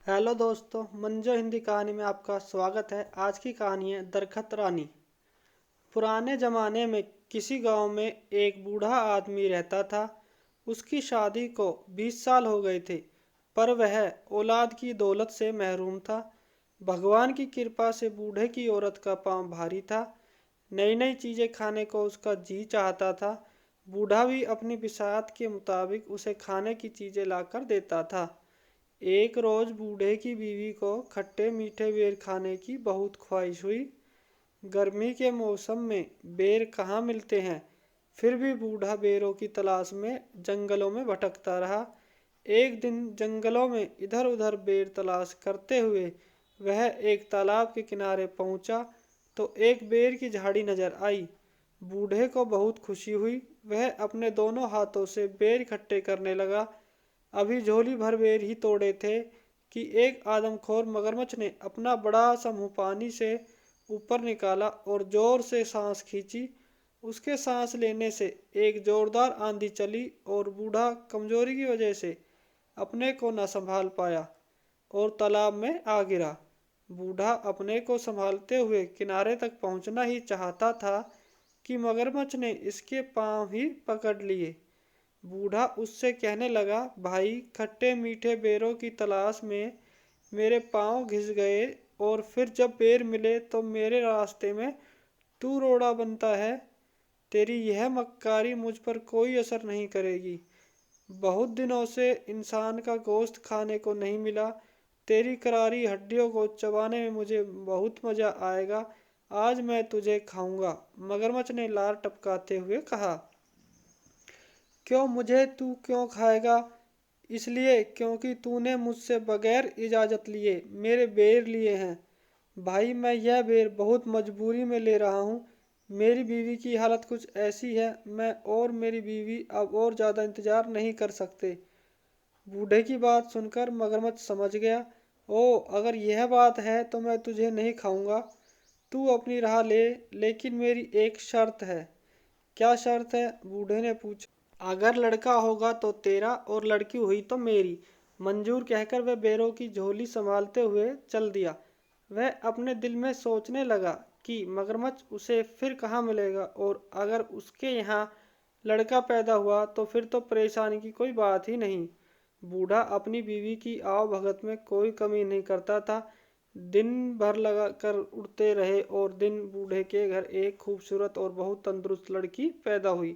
Hello दोस्तों, मंजो हिंदी कहानी में आपका स्वागत है। आज की कहानी है दरखत रानी। पुराने जमाने में किसी गांव में एक बूढ़ा आदमी रहता था। उसकी शादी को 20 साल हो गए थे, पर वह औलाद की दौलत से महरूम था। भगवान की कृपा से बूढ़े की औरत का पांव भारी था। नई नई चीजें खाने को उसका जी चाहता था। बूढ़ा भी अपनी बिसात के मुताबिक उसे खाने की चीजें लाकर देता था। एक रोज बूढ़े की बीवी को खट्टे मीठे बेर खाने की बहुत ख्वाहिश हुई। गर्मी के मौसम में बेर कहाँ मिलते हैं। फिर भी बूढ़ा बेरों की तलाश में जंगलों में भटकता रहा। एक दिन जंगलों में इधर उधर बेर तलाश करते हुए वह एक तालाब के किनारे पहुंचा तो एक बेर की झाड़ी नजर आई। बूढ़े को बहुत खुशी हुई। वह अपने दोनों हाथों से बेर इकट्ठे करने लगा। अभी झोली भर बेर ही तोड़े थे कि एक आदमखोर मगरमच्छ ने अपना बड़ा सा मुंह पानी से ऊपर निकाला और जोर से सांस खींची। उसके सांस लेने से एक जोरदार आंधी चली और बूढ़ा कमजोरी की वजह से अपने को न संभाल पाया और तालाब में आ गिरा। बूढ़ा अपने को संभालते हुए किनारे तक पहुंचना ही चाहता था कि मगरमच्छ ने इसके पांव ही पकड़ लिए। बूढ़ा उससे कहने लगा, भाई, खट्टे मीठे बेरों की तलाश में मेरे पांव घिस गए और फिर जब बेर मिले तो मेरे रास्ते में तू रोड़ा बनता है। तेरी यह मक्कारी मुझ पर कोई असर नहीं करेगी। बहुत दिनों से इंसान का गोश्त खाने को नहीं मिला। तेरी करारी हड्डियों को चबाने में मुझे बहुत मजा आएगा। आज मैं तुझे खाऊंगा। मगरमच्छ ने लार टपकाते हुए कहा। क्यों मुझे तू क्यों खाएगा? इसलिए क्योंकि तूने मुझसे बगैर इजाजत लिए मेरे बेर लिए हैं। भाई, मैं यह बेर बहुत मजबूरी में ले रहा हूँ। मेरी बीवी की हालत कुछ ऐसी है, मैं और मेरी बीवी अब और ज्यादा इंतजार नहीं कर सकते। बूढ़े की बात सुनकर मगरमच्छ समझ गया। ओ, अगर यह बात है तो मैं तुझे नहीं खाऊंगा। तू अपनी राह ले, लेकिन मेरी एक शर्त है। क्या शर्त है? बूढ़े ने पूछा। अगर लड़का होगा तो तेरा और लड़की हुई तो मेरी। मंजूर कहकर वह बेरों की झोली संभालते हुए चल दिया। वह अपने दिल में सोचने लगा कि मगरमच्छ उसे फिर कहाँ मिलेगा और अगर उसके यहाँ लड़का पैदा हुआ तो फिर तो परेशानी की कोई बात ही नहीं। बूढ़ा अपनी बीवी की आव भगत में कोई कमी नहीं करता था। दिन भर लगा कर उड़ते रहे और दिन बूढ़े के घर एक खूबसूरत और बहुत तंदुरुस्त लड़की पैदा हुई।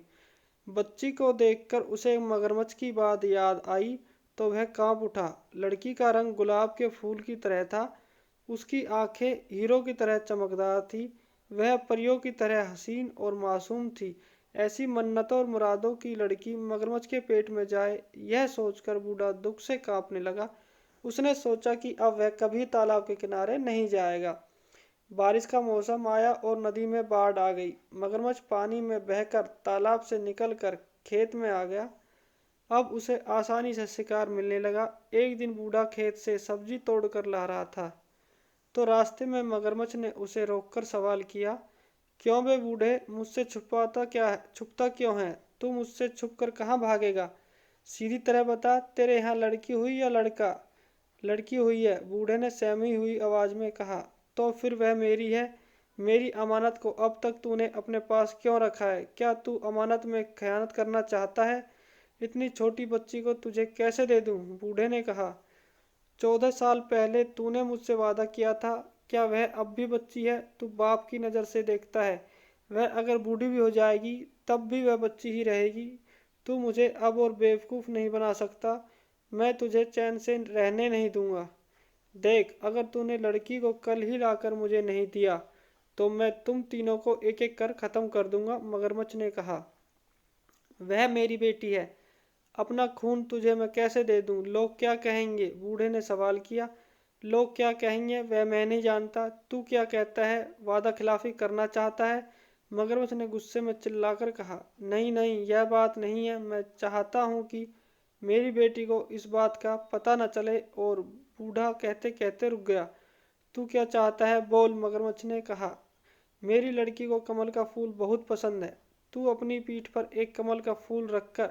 बच्ची को देखकर उसे मगरमच्छ की बात याद आई तो वह कांप उठा। लड़की का रंग गुलाब के फूल की तरह था। उसकी आंखें हीरो की तरह चमकदार थी। वह परियों की तरह हसीन और मासूम थी। ऐसी मन्नतों और मुरादों की लड़की मगरमच्छ के पेट में जाए, यह सोचकर बूढ़ा दुख से कांपने लगा। उसने सोचा कि अब वह कभी तालाब के किनारे नहीं जाएगा। बारिश का मौसम आया और नदी में बाढ़ आ गई। मगरमच्छ पानी में बहकर तालाब से निकलकर खेत में आ गया। अब उसे आसानी से शिकार मिलने लगा। एक दिन बूढ़ा खेत से सब्जी तोड़कर ला रहा था तो रास्ते में मगरमच्छ ने उसे रोककर सवाल किया। क्यों बे बूढ़े, मुझसे छुपता क्यों है? तू मुझसे छुपकर कहाँ भागेगा? सीधी तरह बता, तेरे यहाँ लड़की हुई या लड़का? लड़की हुई है, बूढ़े ने सहमी हुई आवाज में कहा। तो फिर वह मेरी है। मेरी अमानत को अब तक तूने अपने पास क्यों रखा है? क्या तू अमानत में खयानत करना चाहता है? इतनी छोटी बच्ची को तुझे कैसे दे दूं? बूढ़े ने कहा। 14 साल पहले तूने मुझसे वादा किया था। क्या वह अब भी बच्ची है? तू बाप की नज़र से देखता है, वह अगर बूढ़ी भी हो जाएगी तब भी वह बच्ची ही रहेगी। तू मुझे अब और बेवकूफ़ नहीं बना सकता। मैं तुझे चैन से रहने नहीं दूंगा। देख, अगर तूने लड़की को कल ही लाकर मुझे नहीं दिया तो मैं तुम तीनों को एक एक कर खत्म कर दूंगा। मगरमच्छ ने कहा। वह मेरी बेटी है, अपना खून तुझे मैं कैसे दे दूं? लोग क्या कहेंगे? बूढ़े ने सवाल किया। लोग क्या कहेंगे वह मैं नहीं जानता। तू क्या कहता है? वादा खिलाफी करना चाहता है? मगरमच्छ ने गुस्से में चिल्लाकर कहा। नहीं नहीं, यह बात नहीं है। मैं चाहता हूँ कि मेरी बेटी को इस बात का पता न चले। और बूढ़ा कहते कहते रुक गया। तू क्या चाहता है? बोल, मगरमच्छ ने कहा। मेरी लड़की को कमल का फूल बहुत पसंद है। तू अपनी पीठ पर एक कमल का फूल रखकर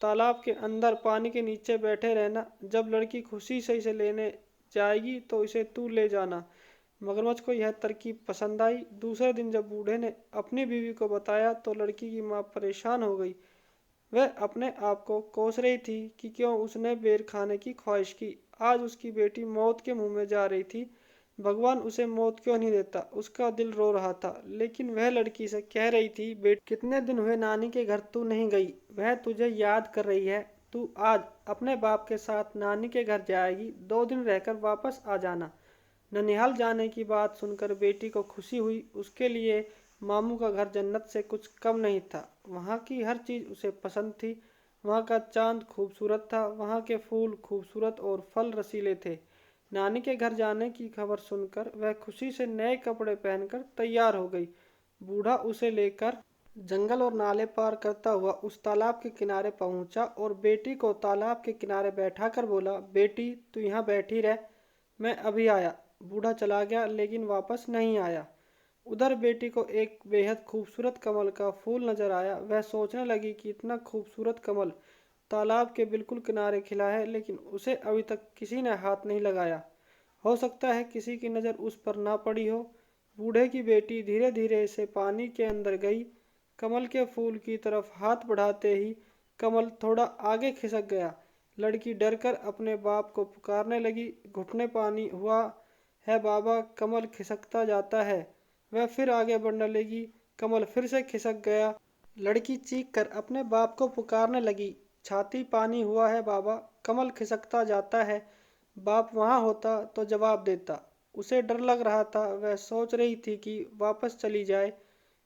तालाब के अंदर पानी के नीचे बैठे रहना। जब लड़की खुशी से इसे लेने जाएगी तो इसे तू ले जाना। मगरमच्छ को यह तरकीब पसंद आई। दूसरे दिन जब बूढ़े ने अपनी बीवी को बताया तो लड़की की माँ परेशान हो गई। वह अपने आप को कोस रही थी कि क्यों उसने बेर खाने की ख्वाहिश की। आज उसकी बेटी मौत के मुंह में जा रही थी। भगवान उसे मौत क्यों नहीं देता? उसका दिल रो रहा था। लेकिन वह लड़की से कह रही थी, बेटी कितने दिन हुए नानी के घर तू नहीं गई, वह तुझे याद कर रही है। तू आज अपने बाप के साथ नानी के घर जाएगी, 2 दिन रहकर वापस आ जाना। ननिहाल जाने की बात सुनकर बेटी को खुशी हुई। उसके लिए मामू का घर जन्नत से कुछ कम नहीं था। वहाँ की हर चीज़ उसे पसंद थी। वहाँ का चांद खूबसूरत था, वहाँ के फूल खूबसूरत और फल रसीले थे। नानी के घर जाने की खबर सुनकर वह खुशी से नए कपड़े पहनकर तैयार हो गई। बूढ़ा उसे लेकर जंगल और नाले पार करता हुआ उस तालाब के किनारे पहुंचा और बेटी को तालाब के किनारे बैठाकर बोला, बेटी तू यहाँ बैठी रह, मैं अभी आया। बूढ़ा चला गया लेकिन वापस नहीं आया। उधर बेटी को एक बेहद खूबसूरत कमल का फूल नजर आया। वह सोचने लगी कि इतना खूबसूरत कमल तालाब के बिल्कुल किनारे खिला है, लेकिन उसे अभी तक किसी ने हाथ नहीं लगाया। हो सकता है किसी की नज़र उस पर ना पड़ी हो। बूढ़े की बेटी धीरे धीरे से पानी के अंदर गई। कमल के फूल की तरफ हाथ बढ़ाते ही कमल थोड़ा आगे खिसक गया। लड़की डरकर अपने बाप को पुकारने लगी, घुटने पानी हुआ है बाबा, कमल खिसकता जाता है। वह फिर आगे बढ़ने लगी, कमल फिर से खिसक गया। लड़की चीख कर अपने बाप को पुकारने लगी, छाती पानी हुआ है बाबा, कमल खिसकता जाता है। बाप वहाँ होता तो जवाब देता। उसे डर लग रहा था। वह सोच रही थी कि वापस चली जाए।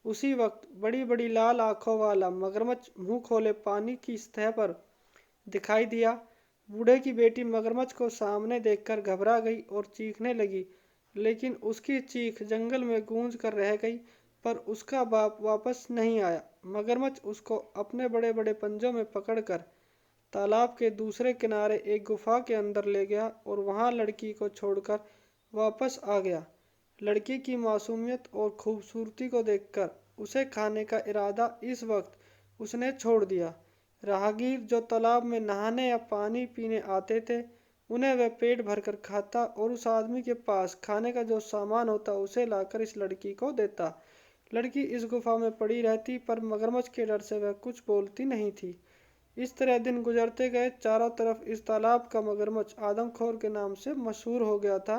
उसी वक्त बड़ी बड़ी लाल आंखों वाला मगरमच्छ मुंह खोले पानी की सतह पर दिखाई दिया। बूढ़े की बेटी मगरमच्छ को सामने देखकर घबरा गई और चीखने लगी, लेकिन उसकी चीख जंगल में गूंज कर रह गई। पर उसका बाप वापस नहीं आया। मगरमच्छ उसको अपने बड़े बड़े पंजों में पकड़कर तालाब के दूसरे किनारे एक गुफा के अंदर ले गया और वहां लड़की को छोड़कर वापस आ गया। लड़की की मासूमियत और खूबसूरती को देखकर उसे खाने का इरादा इस वक्त उसने छोड़ दिया। राहगीर जो तालाब में नहाने या पानी पीने आते थे, उन्हें वह पेट भरकर खाता और उस आदमी के पास खाने का जो सामान होता उसे लाकर इस लड़की को देता। लड़की इस गुफा में पड़ी रहती, पर मगरमच्छ के डर से वह कुछ बोलती नहीं थी। इस तरह दिन गुजरते गए। चारों तरफ इस तालाब का मगरमच्छ आदमखोर के नाम से मशहूर हो गया था।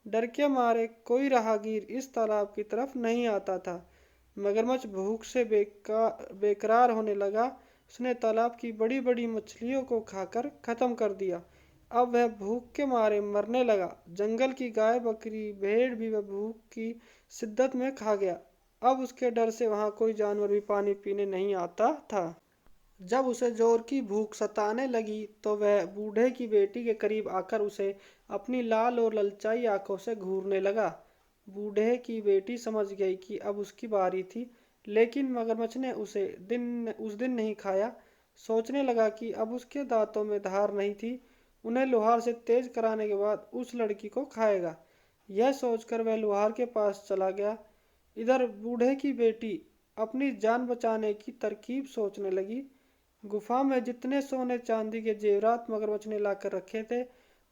डर के मारे कोई राहगीर इस तालाब की तरफ नहीं आता था। मगरमच्छ भूख से बेकरार होने लगा। उसने तालाब की बड़ी बड़ी मछलियों को खाकर खत्म कर दिया। अब वह भूख के मारे मरने लगा। जंगल की गाय बकरी भेड़ भी वह भूख की शिद्दत में खा गया। अब उसके डर से वहां कोई जानवर भी पानी पीने नहीं आता था। जब उसे जोर की भूख सताने लगी तो वह बूढ़े की बेटी के करीब आकर उसे अपनी लाल और ललचाई आंखों से घूरने लगा। बूढ़े की बेटी समझ गई कि अब उसकी बारी थी, लेकिन मगरमच्छ ने उस दिन नहीं खाया। सोचने लगा कि अब उसके दांतों में धार नहीं थी, उन्हें लोहार से तेज कराने के बाद उस लड़की को खाएगा। यह सोचकर वह लोहार के पास चला गया। इधर बूढ़े की बेटी अपनी जान बचाने की तरकीब सोचने लगी। गुफा में जितने सोने चांदी के जेवरात मगरमच्छ ने लाकर रखे थे,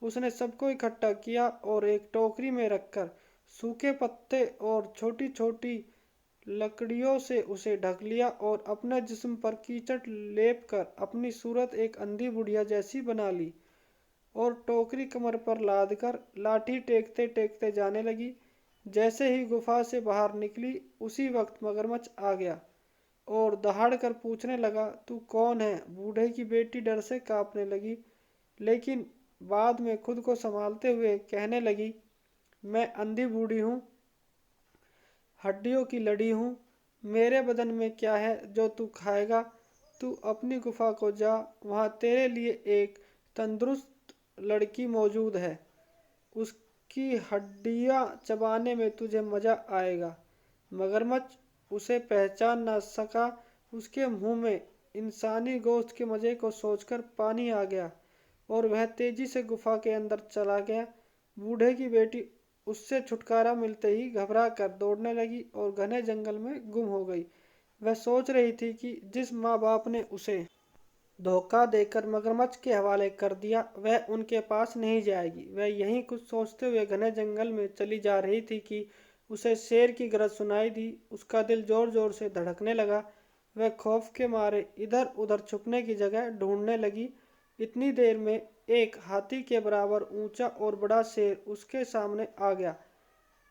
उसने सबको इकट्ठा किया और एक टोकरी में रखकर सूखे पत्ते और छोटी छोटी लकड़ियों से उसे ढक लिया और अपने जिस्म पर कीचड़ लेप कर अपनी सूरत एक अंधी बुढ़िया जैसी बना ली और टोकरी कमर पर लाद कर लाठी टेकते टेकते जाने लगी। जैसे ही गुफा से बाहर निकली, उसी वक्त मगरमच्छ आ गया और दहाड़ कर पूछने लगा, तू कौन है? बूढ़े की बेटी डर से कांपने लगी, लेकिन बाद में खुद को संभालते हुए कहने लगी, मैं अंधी बूढ़ी हूँ, हड्डियों की लड़ी हूँ। मेरे बदन में क्या है जो तू खाएगा? तू अपनी गुफा को जा, वहाँ तेरे लिए एक तंदुरुस्त लड़की मौजूद है। उसकी हड्डियाँ चबाने में तुझे मजा आएगा। मगरमच्छ उसे पहचान न सका। उसके मुंह में इंसानी गोश्त के मजे को सोचकर पानी आ गया और वह तेजी से गुफा के अंदर चला गया। बूढ़े की बेटी उससे छुटकारा मिलते ही घबरा कर दौड़ने लगी और घने जंगल में गुम हो गई। वह सोच रही थी कि जिस माँ बाप ने उसे धोखा देकर मगरमच्छ के हवाले कर दिया। वह उनके पास नहीं जाएगी। वह यहीं कुछ सोचते हुए घने जंगल में चली जा रही थी कि उसे शेर की गरज सुनाई दी। उसका दिल जोर जोर से धड़कने लगा। वह खौफ के मारे इधर उधर छुपने की जगह ढूंढने लगी। इतनी देर में एक हाथी के बराबर ऊंचा और बड़ा शेर उसके सामने आ गया।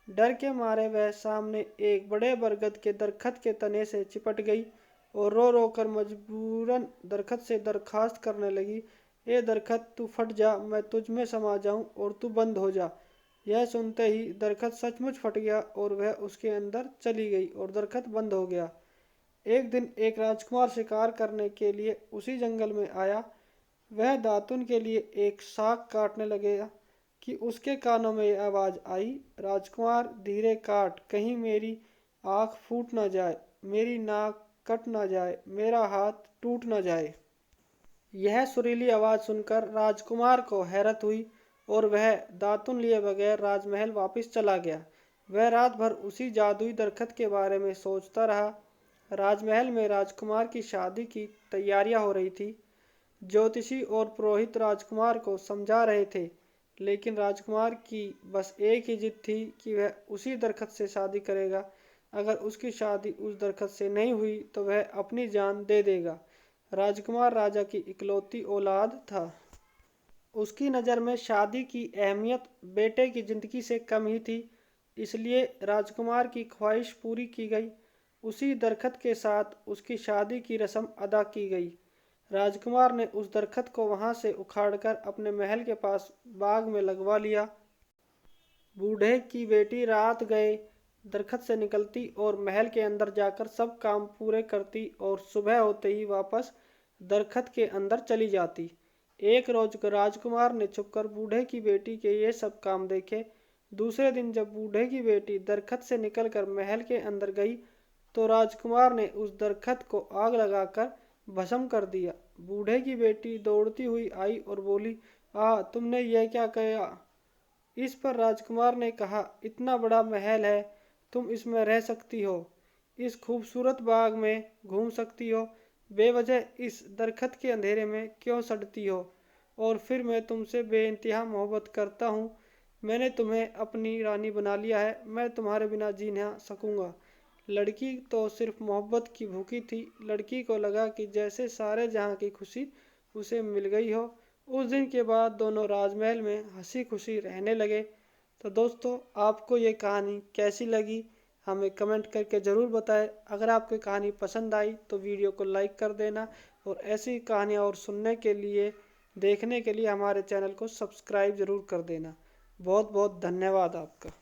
डर के मारे वह सामने एक बड़े बरगद के दरख्त के तने से चिपट गई और रो रो कर मजबूरन दरख्त से दरखास्त करने लगी, ए दरख्त तू फट जा, मैं तुझ में समा जाऊं और तू बंद हो जा। यह सुनते ही दरख्त सचमुच फट गया और वह उसके अंदर चली गई और दरख्त बंद हो गया। एक दिन एक राजकुमार शिकार करने के लिए उसी जंगल में आया। वह दातुन के लिए एक शाख काटने लगे कि उसके कानों में यह आवाज आई, राजकुमार धीरे काट, कहीं मेरी आँख फूट न जाए, मेरी नाक कट न जाए, मेरा हाथ टूट न जाए। यह सुरीली आवाज सुनकर राजकुमार को हैरत हुई और वह दातुन लिए बगैर राजमहल वापस चला गया। वह रात भर उसी जादुई दरख्त के बारे में सोचता रहा। राजमहल में राजकुमार की शादी की तैयारियां हो रही थी। ज्योतिषी और पुरोहित राजकुमार को समझा रहे थे, लेकिन राजकुमार की बस एक ही जिद थी कि वह उसी दरख्त से शादी करेगा। अगर उसकी शादी उस दरख्त से नहीं हुई तो वह अपनी जान दे देगा। राजकुमार राजा की इकलौती औलाद था। उसकी नज़र में शादी की अहमियत बेटे की जिंदगी से कम ही थी, इसलिए राजकुमार की ख्वाहिश पूरी की गई। उसी दरख्त के साथ उसकी शादी की रस्म अदा की गई। राजकुमार ने उस दरख्त को वहां से उखाड़कर अपने महल के पास बाग में लगवा लिया। बूढ़े की बेटी रात गए दरख्त से निकलती और महल के अंदर जाकर सब काम पूरे करती और सुबह होते ही वापस दरख्त के अंदर चली जाती। एक रोज राजकुमार ने छुपकर बूढ़े की बेटी के ये सब काम देखे। दूसरे दिन जब बूढ़े की बेटी दरख्त से निकलकर महल के अंदर गई तो राजकुमार ने उस दरख्त को आग लगाकर भस्म कर दिया। बूढ़े की बेटी दौड़ती हुई आई और बोली, तुमने यह क्या किया? इस पर राजकुमार ने कहा, इतना बड़ा महल है, तुम इसमें रह सकती हो, इस खूबसूरत बाग में घूम सकती हो, बेवजह इस दरख्त के अंधेरे में क्यों सड़ती हो? और फिर मैं तुमसे बेइंतहा मोहब्बत करता हूँ। मैंने तुम्हें अपनी रानी बना लिया है, मैं तुम्हारे बिना जी ना सकूँगा। लड़की तो सिर्फ मोहब्बत की भूखी थी। लड़की को लगा कि जैसे सारे जहाँ की खुशी उसे मिल गई हो। उस दिन के बाद दोनों राजमहल में हंसी खुशी रहने लगे। तो दोस्तों, आपको ये कहानी कैसी लगी हमें कमेंट करके ज़रूर बताएं। अगर आपको कहानी पसंद आई तो वीडियो को लाइक कर देना और ऐसी कहानियाँ और सुनने के लिए देखने के लिए हमारे चैनल को सब्सक्राइब ज़रूर कर देना। बहुत बहुत धन्यवाद आपका।